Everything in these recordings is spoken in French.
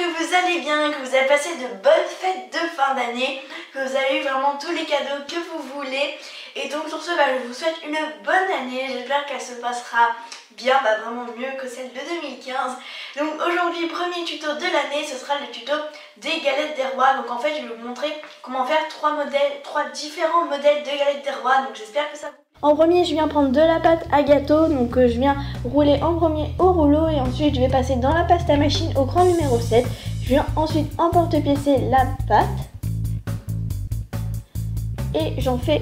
que vous allez bien, que vous avez passé de bonnes fêtes de fin d'année, que vous avez eu vraiment tous les cadeaux que vous voulez. Et donc sur ce, je vous souhaite une bonne année, j'espère qu'elle se passera bien, vraiment mieux que celle de 2015. Donc aujourd'hui, premier tuto de l'année, ce sera le tuto des galettes des rois. Donc en fait, je vais vous montrer comment faire trois différents modèles de galettes des rois. Donc j'espère que ça vous... En premier, je viens prendre de la pâte à gâteau, donc je viens rouler en premier au rouleau et ensuite je vais passer dans la pasta machine au cran numéro 7. Je viens ensuite emporte-piécer la pâte et j'en fais,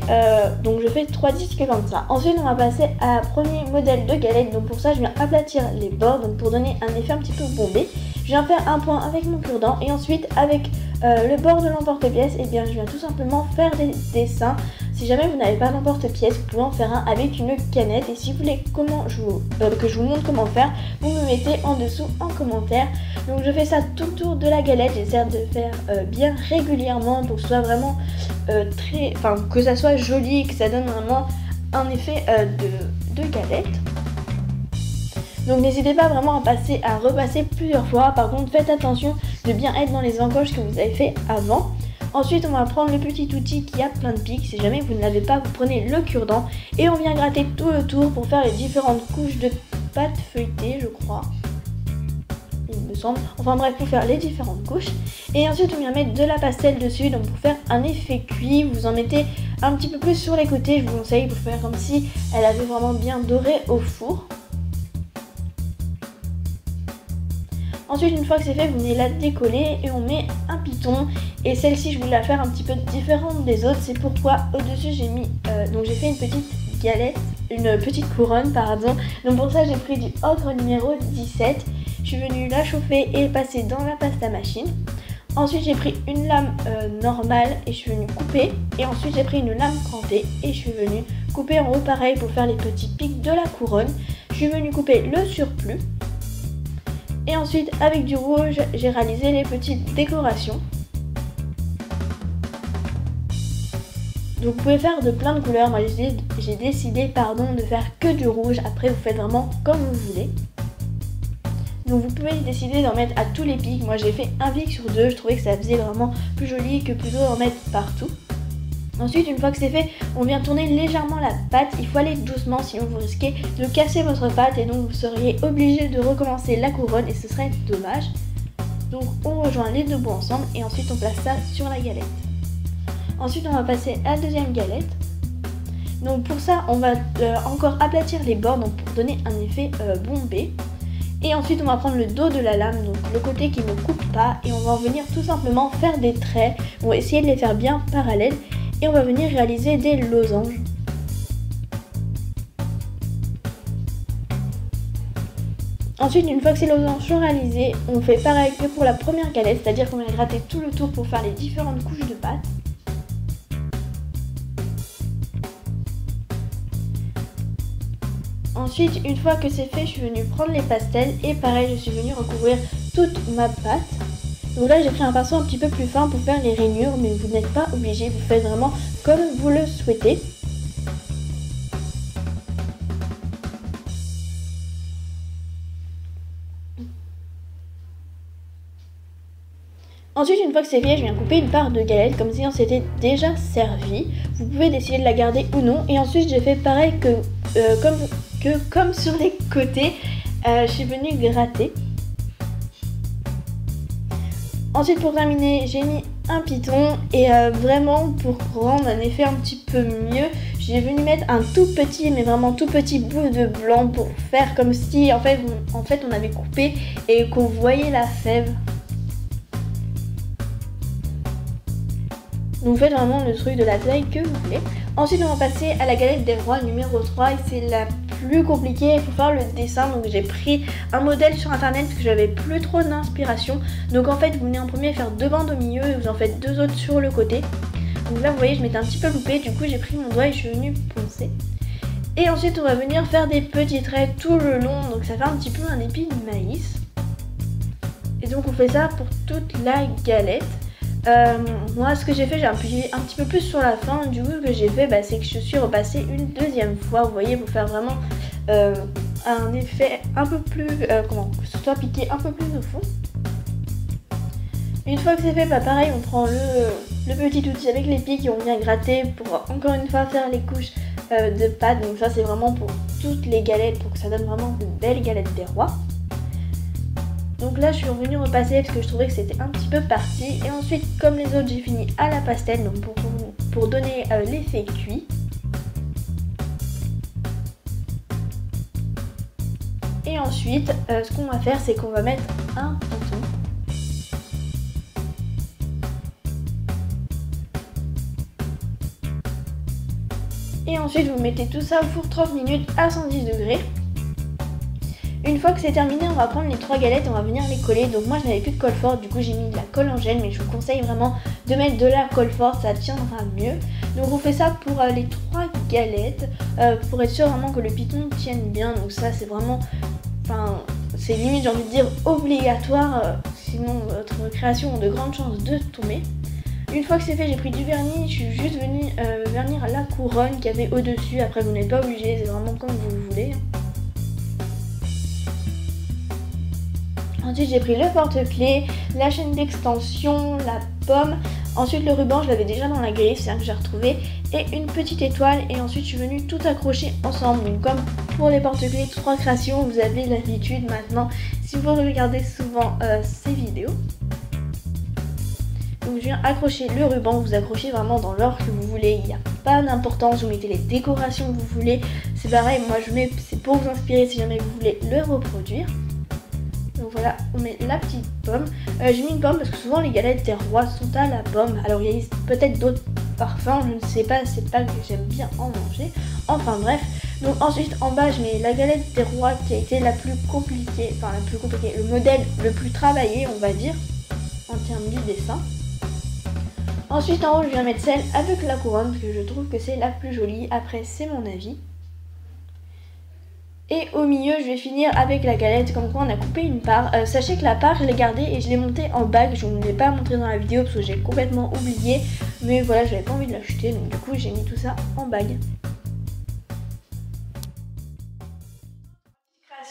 donc je fais 3 disques comme ça. Ensuite, on va passer à premier modèle de galette, donc pour ça, je viens aplatir les bords, donc pour donner un effet un petit peu bombé. Je viens faire un point avec mon cure-dent et ensuite avec le bord de l'emporte-pièce, et bien je viens tout simplement faire des dessins. Si jamais vous n'avez pas d'emporte-pièce, vous pouvez en faire un avec une canette. Et si vous voulez que je vous montre comment faire, vous me mettez en dessous en commentaire. Donc je fais ça tout autour de la galette. J'essaie de faire bien régulièrement pour que ce soit vraiment que ça soit joli, que ça donne vraiment un effet de galette. Donc n'hésitez pas vraiment à repasser plusieurs fois. Par contre, faites attention de bien être dans les encoches que vous avez fait avant. Ensuite, on va prendre le petit outil qui a plein de pics. Si jamais vous ne l'avez pas, vous prenez le cure-dent et on vient gratter tout le tour pour faire les différentes couches de pâte feuilletée, je crois. Il me semble. Enfin bref, pour faire les différentes couches. Et ensuite, on vient mettre de la pastel dessus. Donc pour faire un effet cuit, vous en mettez un petit peu plus sur les côtés. Je vous conseille pour faire comme si elle avait vraiment bien doré au four. Ensuite, une fois que c'est fait, vous venez la décoller et on met un piton. Et celle-ci, je voulais la faire un petit peu différente des autres. C'est pourquoi au-dessus, j'ai mis, donc j'ai fait une petite galette, une petite couronne, pardon. Donc pour ça, j'ai pris du ocre numéro 17. Je suis venue la chauffer et passer dans la pasta machine. Ensuite, j'ai pris une lame normale et je suis venue couper. Et ensuite, j'ai pris une lame crantée et je suis venue couper en haut pareil pour faire les petits pics de la couronne. Je suis venue couper le surplus. Et ensuite, avec du rouge, j'ai réalisé les petites décorations. Donc vous pouvez faire de plein de couleurs. Moi, j'ai décidé de faire que du rouge. Après, vous faites vraiment comme vous voulez. Donc vous pouvez décider d'en mettre à tous les pics. Moi, j'ai fait un pic sur deux. Je trouvais que ça faisait vraiment plus joli que plutôt en mettre partout. Ensuite, une fois que c'est fait, on vient tourner légèrement la pâte. Il faut aller doucement, sinon vous risquez de casser votre pâte et donc vous seriez obligé de recommencer la couronne et ce serait dommage. Donc on rejoint les deux bouts ensemble et ensuite on place ça sur la galette. Ensuite, on va passer à la deuxième galette. Donc pour ça, on va encore aplatir les bords donc pour donner un effet bombé. Et ensuite, on va prendre le dos de la lame, donc le côté qui ne coupe pas, et on va venir tout simplement faire des traits. On va essayer de les faire bien parallèles. Et on va venir réaliser des losanges. Ensuite, une fois que ces losanges sont réalisés, on fait pareil que pour la première galette, c'est-à-dire qu'on va gratter tout le tour pour faire les différentes couches de pâte. Ensuite, une fois que c'est fait, je suis venue prendre les pastels et pareil, je suis venue recouvrir toute ma pâte. Donc là, j'ai pris un pinceau un petit peu plus fin pour faire les rainures, mais vous n'êtes pas obligé, vous faites vraiment comme vous le souhaitez. Ensuite, une fois que c'est fait, je viens couper une part de galette comme si on s'était déjà servi. Vous pouvez décider de la garder ou non. Et ensuite, j'ai fait pareil comme sur les côtés. Je suis venue gratter. Ensuite, pour terminer, j'ai mis un piton et vraiment pour rendre un effet un petit peu mieux, j'ai venu mettre un tout petit, mais vraiment tout petit bout de blanc pour faire comme si en fait on avait coupé et qu'on voyait la fève. Donc vous faites vraiment le truc de la taille que vous voulez. Ensuite, on va passer à la galette des rois numéro 3 et c'est la plus compliquée. Il faut faire le dessin. Donc j'ai pris un modèle sur internet parce que j'avais plus trop d'inspiration. Donc en fait, vous venez en premier faire deux bandes au milieu et vous en faites deux autres sur le côté. Donc là, vous voyez, je m'étais un petit peu loupée. Du coup, j'ai pris mon doigt et je suis venue poncer. Et ensuite, on va venir faire des petits traits tout le long. Donc ça fait un petit peu un épi de maïs. Et donc on fait ça pour toute la galette. Moi ce que j'ai fait, j'ai appuyé un petit peu plus sur la fin. Du coup ce que j'ai fait c'est que je suis repassée une deuxième fois, vous voyez, pour faire vraiment un effet un peu plus, que ce soit piqué un peu plus au fond. Une fois que c'est fait, bah pareil, on prend le petit outil avec les pics et on vient gratter pour encore une fois faire les couches de pâte. Donc ça c'est vraiment pour toutes les galettes, pour que ça donne vraiment de belles galettes des rois. Donc là je suis revenue repasser parce que je trouvais que c'était un petit peu parti. Et ensuite comme les autres j'ai fini à la pastel, donc pour donner l'effet cuit. Et ensuite ce qu'on va faire c'est qu'on va mettre un ponton. Et ensuite vous mettez tout ça au four 30 minutes à 110 degrés. Une fois que c'est terminé, on va prendre les 3 galettes et on va venir les coller. Donc moi je n'avais plus de colle forte, du coup j'ai mis de la colle en gel, mais je vous conseille vraiment de mettre de la colle forte, ça tiendra mieux. Donc on fait ça pour les 3 galettes, pour être sûr vraiment que le piton tienne bien. Donc ça c'est vraiment, enfin c'est limite j'ai envie de dire obligatoire, sinon votre création a de grandes chances de tomber. Une fois que c'est fait, j'ai pris du vernis, je suis juste venue vernir la couronne qu'il y avait au-dessus. Après, vous n'êtes pas obligé, c'est vraiment comme vous voulez. Ensuite, j'ai pris le porte-clés, la chaîne d'extension, la pomme. Ensuite, le ruban, je l'avais déjà dans la griffe, c'est un que j'ai retrouvé. Et une petite étoile. Et ensuite, je suis venue tout accrocher ensemble. Donc, comme pour les porte-clés 3 créations, vous avez l'habitude maintenant, si vous regardez souvent ces vidéos. Donc je viens accrocher le ruban, vous accrochez vraiment dans l'ordre que vous voulez, il n'y a pas d'importance, vous mettez les décorations que vous voulez, c'est pareil, moi je mets, c'est pour vous inspirer si jamais vous voulez le reproduire. Donc voilà, on met la petite pomme, j'ai mis une pomme parce que souvent les galettes des rois sont à la pomme, alors il y a peut-être d'autres parfums, je ne sais pas, c'est pas que j'aime bien en manger, enfin bref. Donc ensuite en bas je mets la galette des rois qui a été la plus compliquée, enfin la plus compliquée, le modèle le plus travaillé on va dire, en termes du dessin. Ensuite en haut je viens mettre celle avec la couronne parce que je trouve que c'est la plus jolie, après c'est mon avis. Et au milieu je vais finir avec la galette, comme quoi on a coupé une part. Sachez que la part je l'ai gardée et je l'ai montée en bague, je ne l'ai pas montré dans la vidéo parce que j'ai complètement oublié. Mais voilà, j'avais pas envie de l'acheter donc du coup j'ai mis tout ça en bague.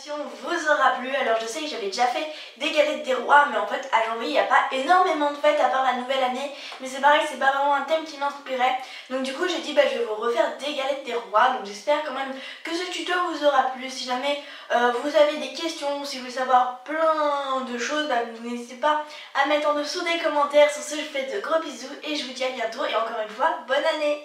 Vous aura plu. Alors je sais que j'avais déjà fait des galettes des rois, mais en fait à janvier il n'y a pas énormément de fêtes à part la nouvelle année, mais c'est pareil, c'est pas vraiment un thème qui m'inspirait, donc du coup j'ai dit je vais vous refaire des galettes des rois. Donc j'espère quand même que ce tuto vous aura plu. Si jamais vous avez des questions, si vous voulez savoir plein de choses, n'hésitez pas à mettre en dessous des commentaires. Sur ce je vous fais de gros bisous et je vous dis à bientôt, et encore une fois bonne année.